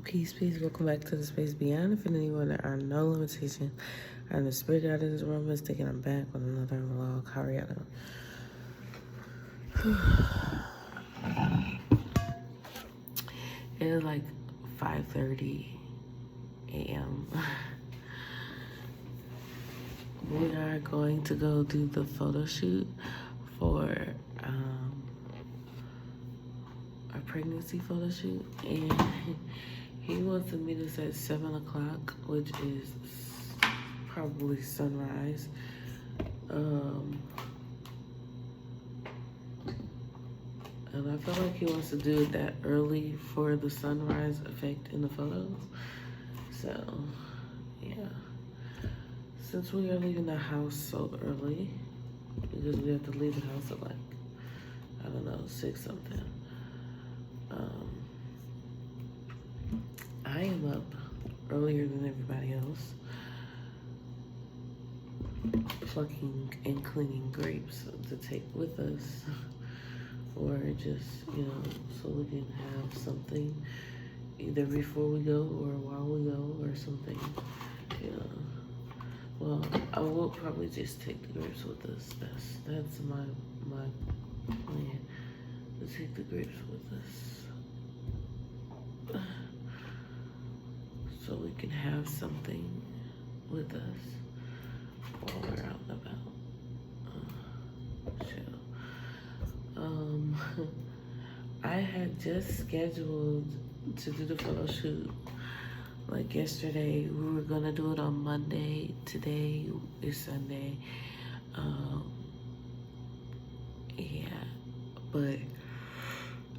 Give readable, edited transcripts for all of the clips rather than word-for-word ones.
Peace, peace. Welcome back to the space beyond infinity where there are no limitations. I'm the spirit out of this room is thinking I'm back with another vlog. How are y'all It is like 5:30 a.m. We are going to go do the photo shoot for our pregnancy photo shoot, and he wants to meet us at 7 o'clock, which is probably sunrise. And I feel like he wants to do it that early for the sunrise effect in the photos. So, yeah. Since we are leaving the house so early, because we have to leave the house at like, I don't know, 6 something. I am up earlier than everybody else, plucking and cleaning grapes to take with us, or just, so we can have something either before we go or while we go or something, Well, I will probably just take the grapes with us. That's my plan, to take the grapes with us. So we can have something with us while we're out and about. I had just scheduled to do the photo shoot like yesterday. We were gonna do it on Monday. Today is Sunday. Yeah, but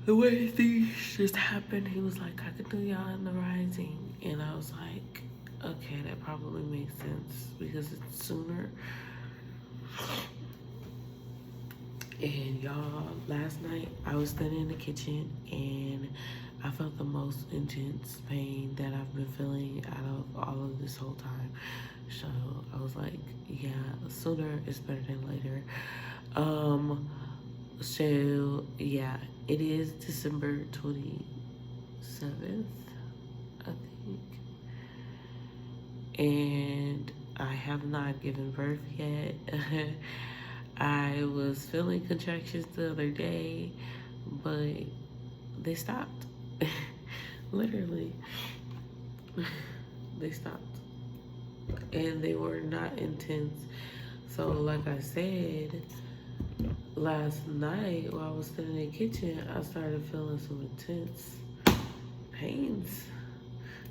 the way things just happened, he was like, I could do y'all in the rising. And I was like, okay, that probably makes sense because it's sooner. And y'all, last night I was standing in the kitchen and I felt the most intense pain that I've been feeling out of all of this whole time. So I was like, yeah, sooner is better than later. So yeah, it is December 27th, I think. And I have not given birth yet. I was feeling contractions the other day, but they stopped. Literally, they stopped. And they were not intense. So like I said, last night while I was sitting in the kitchen, I started feeling some intense pains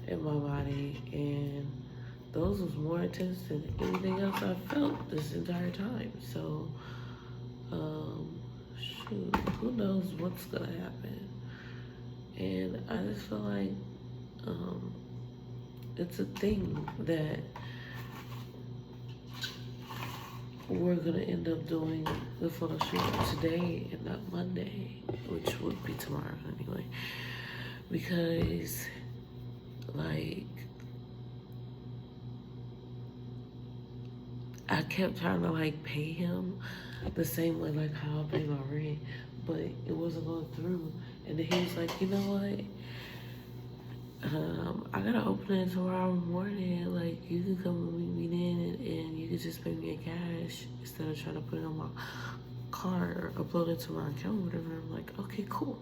in my body, and those was more intense than anything else I felt this entire time. So, shoot, who knows what's gonna happen? And I just feel like it's a thing that we're gonna end up doing the photo shoot today and not Monday, which would be tomorrow anyway. Because, like, I kept trying to like pay him the same way like how I pay my rent, but it wasn't going through. And then he was like, you know what? I gotta open it tomorrow morning. Like, you can come and meet me then, and you can just pay me in cash instead of trying to put it on my card or upload it to my account or whatever. I'm like, okay, cool.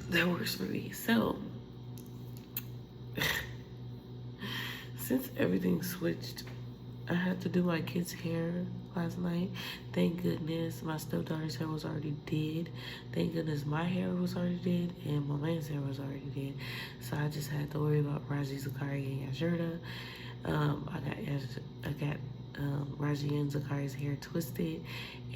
That works for me. So, since everything switched, I had to do my kid's hair last night. Thank goodness my stepdaughter's hair was already did. Thank goodness my hair was already did and my man's hair was already did. So I just had to worry about Raji, Zakari, and Yashirda. I got Raji and Zakari's hair twisted,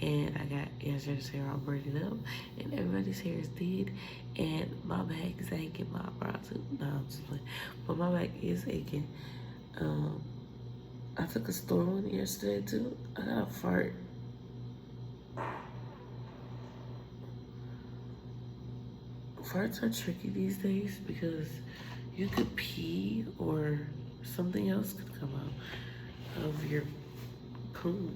and I got Yashirda's hair all braided up, and everybody's hair is did. And my back is aching, my brows. No, I'm just playing. But my back is aching. I took a store one yesterday too. I got a fart. Farts are tricky these days because you could pee or something else could come out of your poo.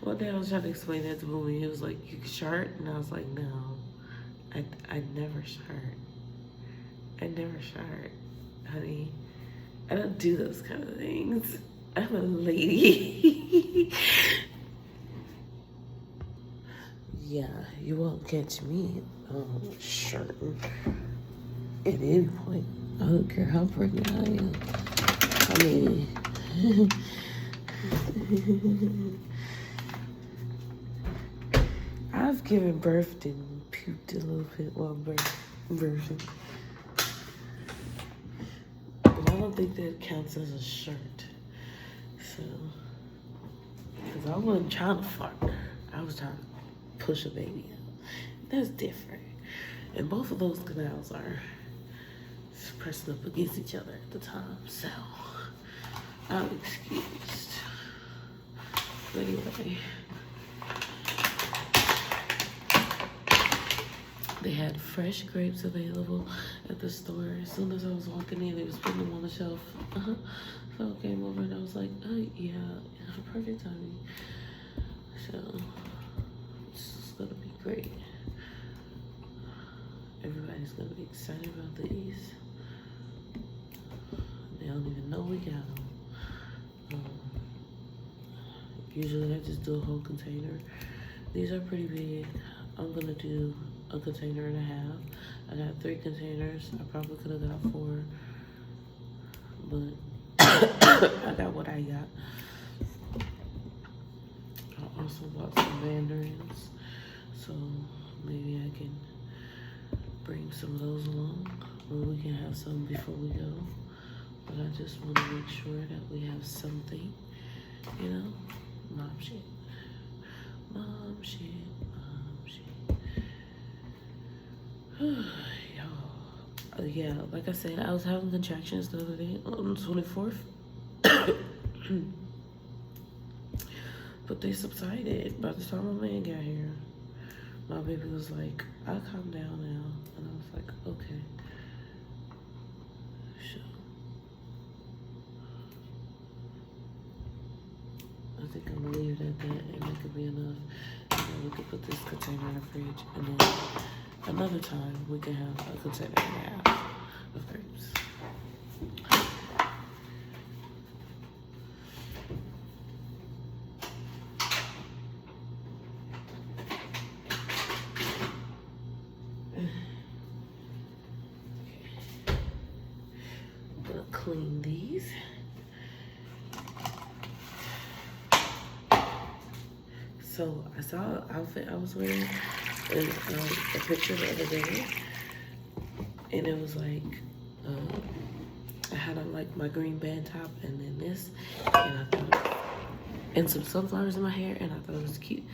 One day I was trying to explain that to Boomy. He was like, you can shart? And I was like, no. I never showered. I never showered, honey. I don't do those kind of things. I'm a lady. Yeah, you won't catch me shirting at any point. I don't care how pregnant I am. I mean, I've given birth and puked a little bit while birthing. But I don't think that counts as a shirt. So, because I wasn't trying to fart. I was trying to push a baby out. That's different. And both of those canals are pressing up against each other at the time. So, I'm excused. But anyway, they had fresh grapes available at the store. As soon as I was walking in, they was putting them on the shelf. So I came over and I was like, oh yeah, perfect timing. So it's gonna be great. Everybody's gonna be excited about these. They don't even know we got them. Usually I just do a whole container. These are pretty big. I'm gonna do a container and a half. I got 3 containers. I probably could have got 4, but I got what I got. I also bought some mandarins, so maybe I can bring some of those along, or we can have some before we go. But I just want to make sure that we have something, you know? Mom shit. Mom shit. Mom shit. Y'all. Yeah, like I said, I was having contractions the other day on the 24th. But they subsided by the time my man got here. My baby was like, I'll calm down now. And I was like, okay. So, I think I'm gonna leave it at that, and that could be enough. And then we could put this container in the fridge, and then another time we can have a container and a half of grapes. Clean these. So I saw an outfit I was wearing in a picture the other day, and it was like I had on like my green band top and then this, and I thought, and some sunflowers in my hair, and I thought it was cute,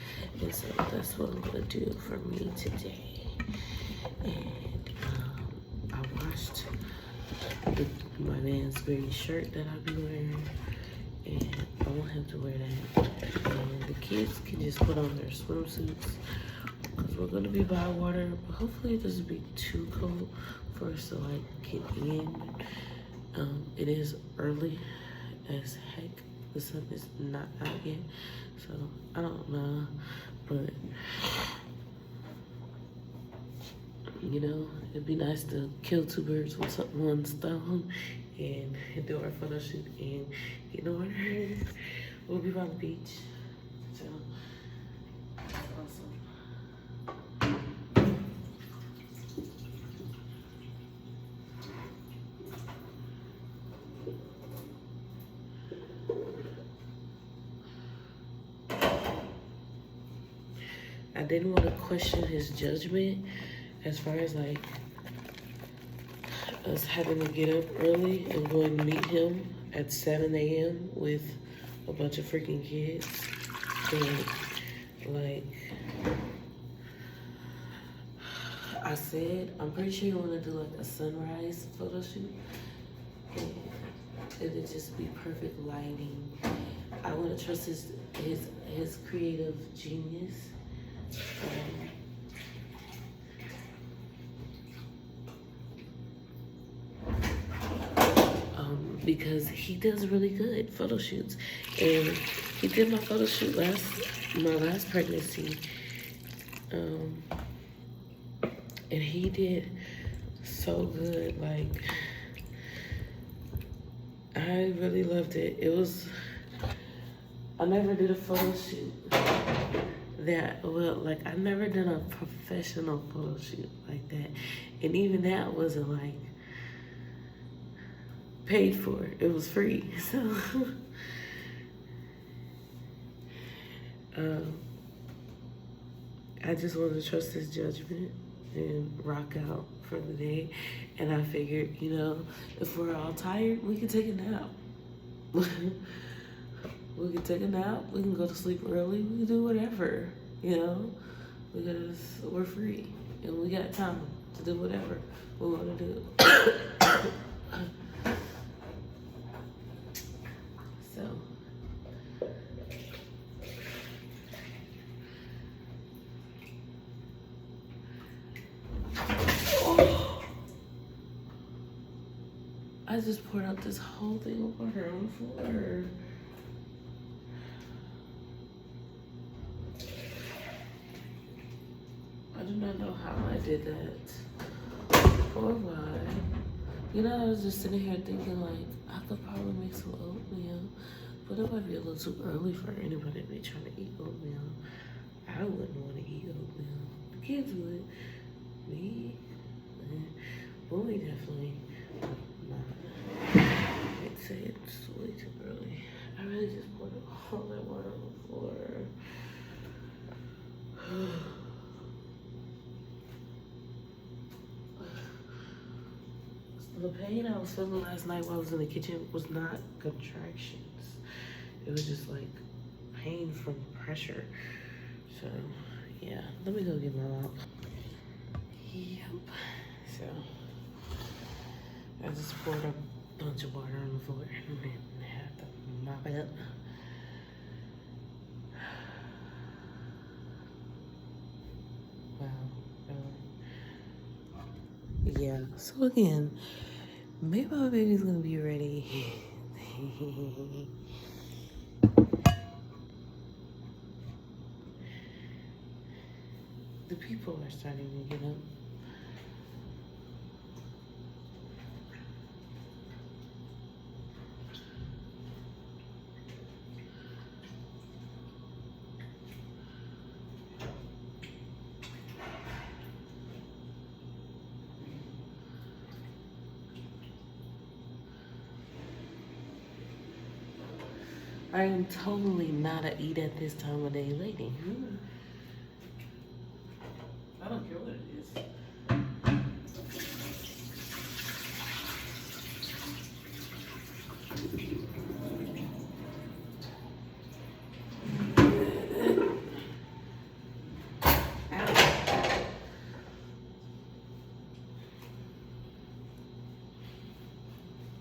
and so that's what I'm gonna do for me today. And I washed my man's green shirt that I'll be wearing, and I want him to wear that. And the kids can just put on their swimsuits because we're gonna be by water, but hopefully it doesn't be too cold for us to like get in. It is early as heck. The sun is not out yet, so I don't know, but you know, it'd be nice to kill 2 birds with one stone and do our photo shoot and get on her. We'll be by the beach. So, that's awesome. I didn't want to question his judgment as far as like us having to get up early and going to meet him at 7 a.m. with a bunch of freaking kids. And like I said, I'm pretty sure you want to do like a sunrise photo shoot. And it'd just be perfect lighting. I want to trust his creative genius. Because he does really good photo shoots, and he did my photo shoot my last pregnancy. And he did so good. Like, I really loved it. It was, I never did a photo shoot that well, like I never done a professional photo shoot like that. And even that wasn't like paid for. It was free. So I just wanted to trust his judgment and rock out for the day. And I figured, you know, if we're all tired, we can take a nap. We can take a nap, we can go to sleep early, we can do whatever, you know, because we're free and we got time to do whatever we want to do. So, I just poured out this whole thing of water on the floor. I do not know how I did that or why. You know, I was just sitting here thinking like, I could probably make some oatmeal, but it might be a little too early for anybody to be trying to eat oatmeal. I wouldn't want to eat oatmeal. The kids would. Me? Boy, definitely not. I'd say it's way too early. I really just poured all that water on the floor. The pain I was feeling last night while I was in the kitchen was not contractions. It was just like pain from pressure. So yeah, let me go get my mop. Yep. So I just poured a bunch of water on the floor and then had to mop it up. Wow, really? Yeah, so again, maybe my baby's gonna be ready. The people are starting to get up. I am totally not a eat at this time of day lady. I don't care what it is.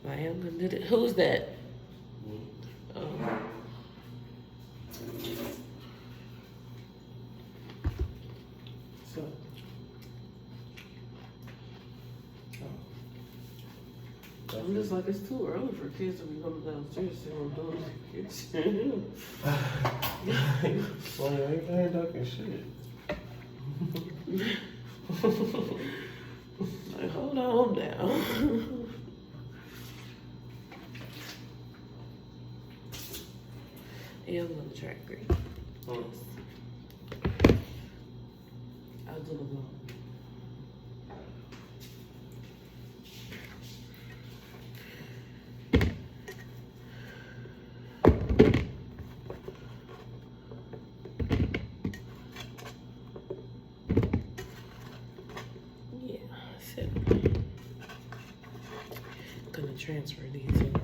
I am gonna do it. Who's that? So, I'm just like, it's too early for kids to be coming downstairs to see what I'm doing in the kitchen. Well, I ain't talking shit. Like, hold on now. Yeah, I'm gonna track green. Oh. I'll do the one. Yeah, so gonna transfer these over.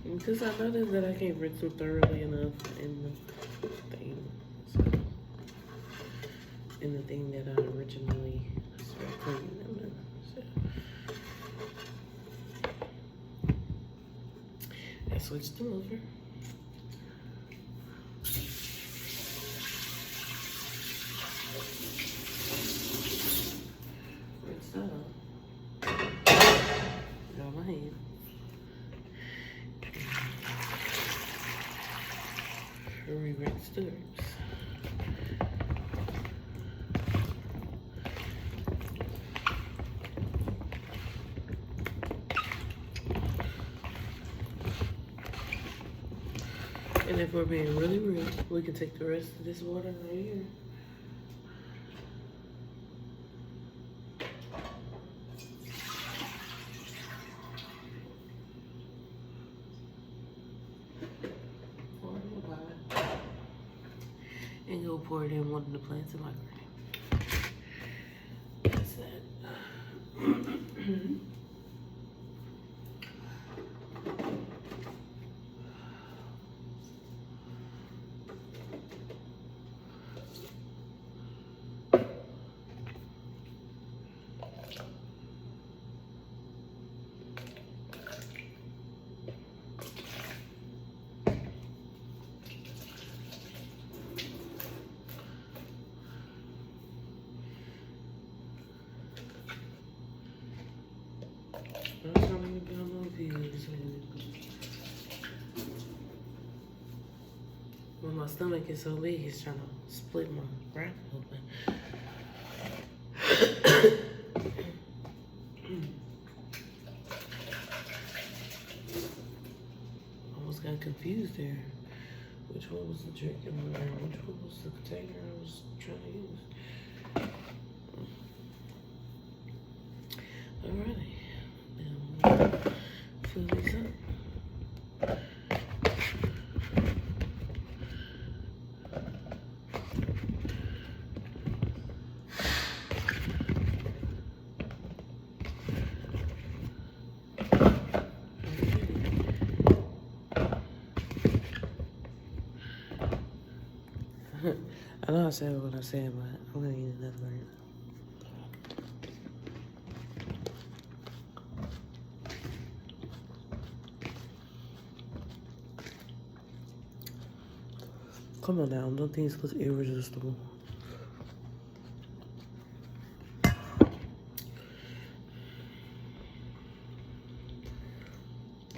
Because I noticed that I can't rinse them thoroughly enough in the thing. So, in the thing that I originally started cleaning them in. So, I switched them over. Rinse that up. Got my hand. Rinse the ribs. If we're being really real, we can take the rest of this water right here. Pour it in the pot. And go pour it in one of the plants in my garden. That's that. I'm trying to get on my views. When my stomach is so big, it's trying to split my wrap open. Almost got confused there. Which one was the drink and which one was the container I was trying to use? Alrighty. Fill these up. I know I said what I said, but I'm gonna eat another one. Come on now, don't things look irresistible?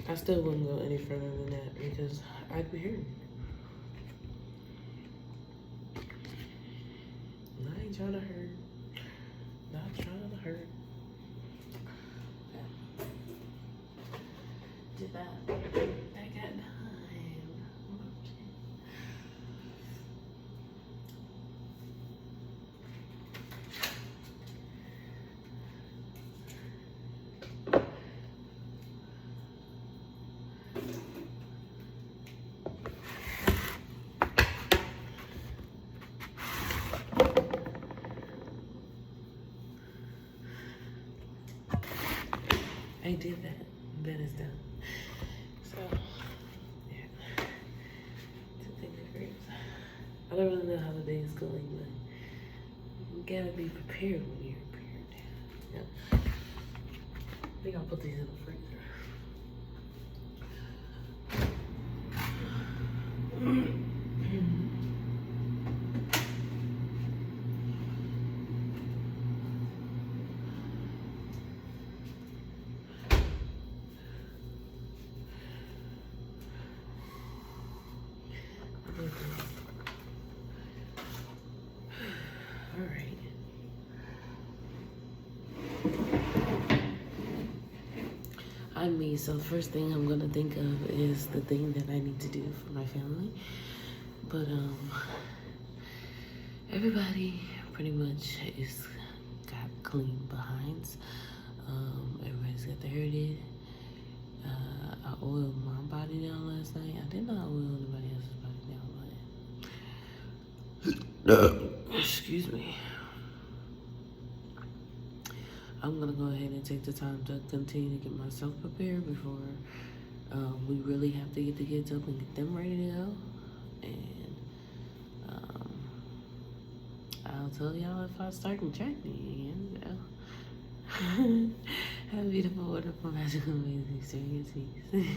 I still wouldn't go any further than that because I'd be hurting. I ain't trying to hurt. Not trying to hurt. Did that. I got time. I did that. That is done. So, yeah. To take the grapes. I don't really know how the day is going, but you gotta be prepared when you're prepared. Yep. I think I'll put these in the freezer. All right. I'm me, so the first thing I'm gonna think of is the thing that I need to do for my family. But everybody pretty much is got clean behinds. Everybody's got their hair did. I oiled my body down last night. I did not oil anybody else's body down, but excuse me. I'm gonna go ahead and take the time to continue to get myself prepared before we really have to get the kids up and get them ready to go. And I'll tell y'all if I start contracting again. Have a beautiful, wonderful, magical, amazing, serious weeks.